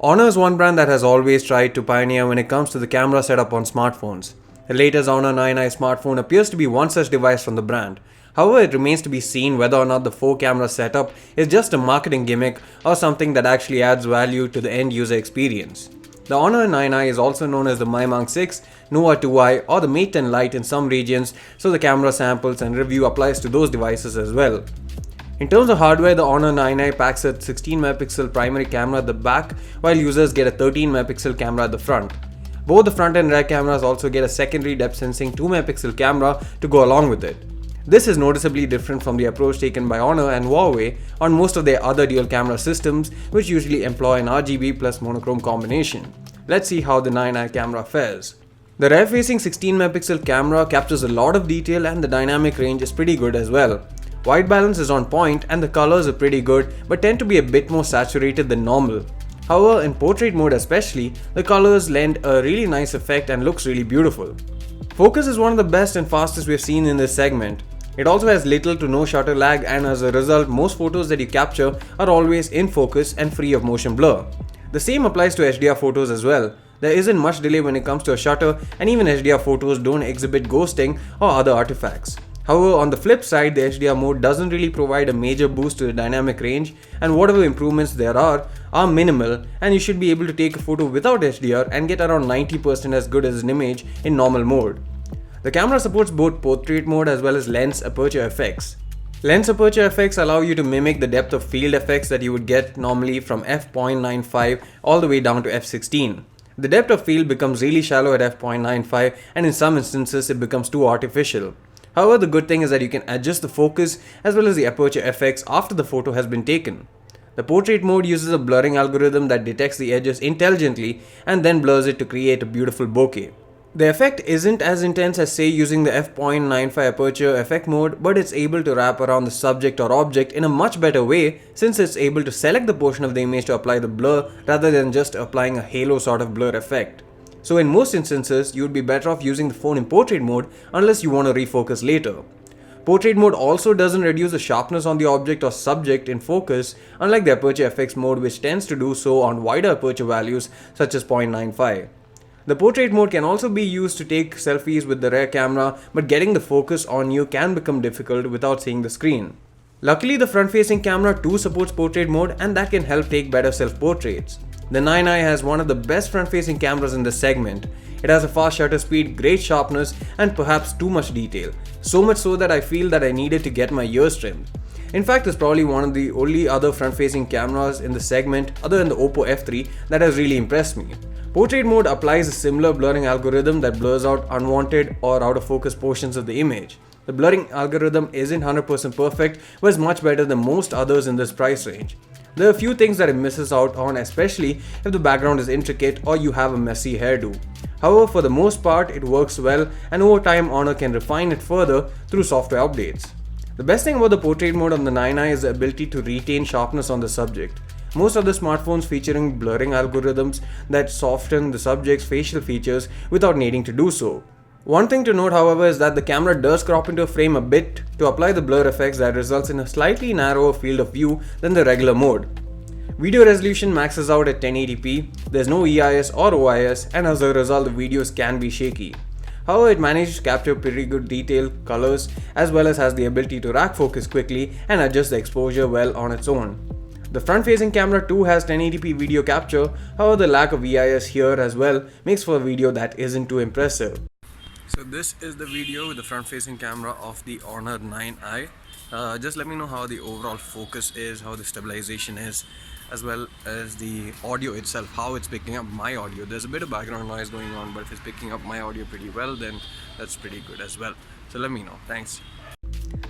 Honor is one brand that has always tried to pioneer when it comes to the camera setup on smartphones. The latest Honor 9i smartphone appears to be one such device from the brand. However, it remains to be seen whether or not the 4-camera setup is just a marketing gimmick or something that actually adds value to the end user experience. The Honor 9i is also known as the Mi-Monk 6, Nova 2i or the Mate 10 Lite in some regions, so the camera samples and review applies to those devices as well. In terms of hardware, the Honor 9i packs a 16 megapixel primary camera at the back, while users get a 13 megapixel camera at the front. Both the front and rear cameras also get a secondary depth sensing 2 megapixel camera to go along with it. This is noticeably different from the approach taken by Honor and Huawei on most of their other dual camera systems, which usually employ an RGB plus monochrome combination. Let's see how the 9i camera fares. The rear facing 16 megapixel camera captures a lot of detail and the dynamic range is pretty good as well. White balance is on point and the colors are pretty good but tend to be a bit more saturated than normal. However, in portrait mode especially, the colors lend a really nice effect and looks really beautiful. Focus is one of the best and fastest we've seen in this segment. It also has little to no shutter lag, and as a result most photos that you capture are always in focus and free of motion blur. The same applies to HDR photos as well. There isn't much delay when it comes to a shutter, and even HDR photos don't exhibit ghosting or other artifacts. However, on the flip side, the HDR mode doesn't really provide a major boost to the dynamic range, and whatever improvements there are minimal, and you should be able to take a photo without HDR and get around 90% as good as an image in normal mode. The camera supports both portrait mode as well as lens aperture effects. Lens aperture effects allow you to mimic the depth of field effects that you would get normally from f.95 all the way down to f16. The depth of field becomes really shallow at f.95, and in some instances it becomes too artificial. However, the good thing is that you can adjust the focus as well as the aperture effects after the photo has been taken. The portrait mode uses a blurring algorithm that detects the edges intelligently and then blurs it to create a beautiful bokeh. The effect isn't as intense as say using the f.95 aperture effect mode, but it's able to wrap around the subject or object in a much better way since it's able to select the portion of the image to apply the blur rather than just applying a halo sort of blur effect. So in most instances, you would be better off using the phone in portrait mode unless you want to refocus later. Portrait mode also doesn't reduce the sharpness on the object or subject in focus, unlike the aperture effects mode, which tends to do so on wider aperture values such as 0.95. The portrait mode can also be used to take selfies with the rear camera, but getting the focus on you can become difficult without seeing the screen. Luckily, the front-facing camera too supports portrait mode, and that can help take better self-portraits. The 9i has one of the best front-facing cameras in this segment. It has a fast shutter speed, great sharpness, and perhaps too much detail. So much so that I feel that I needed to get my ears trimmed. In fact, it's probably one of the only other front-facing cameras in the segment other than the Oppo F3 that has really impressed me. Portrait mode applies a similar blurring algorithm that blurs out unwanted or out of focus portions of the image. The blurring algorithm isn't 100% perfect, but is much better than most others in this price range. There are a few things that it misses out on, especially if the background is intricate or you have a messy hairdo. However, for the most part, it works well, and over time Honor can refine it further through software updates. The best thing about the portrait mode on the 9i is the ability to retain sharpness on the subject. Most other smartphones featuring blurring algorithms that soften the subject's facial features without needing to do so. One thing to note, however, is that the camera does crop into a frame a bit to apply the blur effects that results in a slightly narrower field of view than the regular mode. Video resolution maxes out at 1080p, there's no EIS or OIS, and as a result the videos can be shaky. However, it manages to capture pretty good detail, colors, as well as has the ability to rack focus quickly and adjust the exposure well on its own. The front-facing camera too has 1080p video capture, however the lack of EIS here as well makes for a video that isn't too impressive. So this is the video with the front-facing camera of the Honor 9i. Just let me know how the overall focus is, how the stabilization is, as well as the audio itself, how it's picking up my audio. There's a bit of background noise going on, but if it's picking up my audio pretty well, then that's pretty good as well. So let me know. Thanks.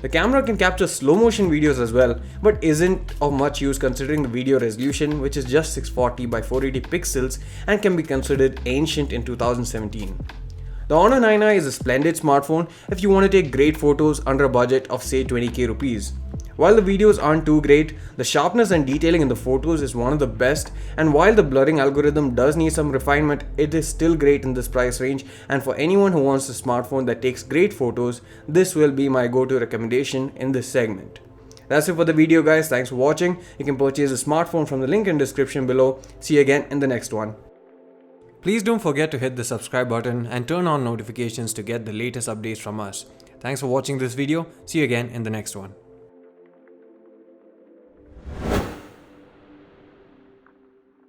The camera can capture slow motion videos as well, but isn't of much use considering the video resolution, which is just 640 by 480 pixels and can be considered ancient in 2017. The Honor 9i is a splendid smartphone if you want to take great photos under a budget of say 20k rupees. While the videos aren't too great, the sharpness and detailing in the photos is one of the best, and while the blurring algorithm does need some refinement, it is still great in this price range, and for anyone who wants a smartphone that takes great photos, this will be my go-to recommendation in this segment. That's it for the video, guys. Thanks for watching. You can purchase a smartphone from the link in description below. See you again in the next one. Please don't forget to hit the subscribe button and turn on notifications to get the latest updates from us. Thanks for watching this video. See you again in the next one.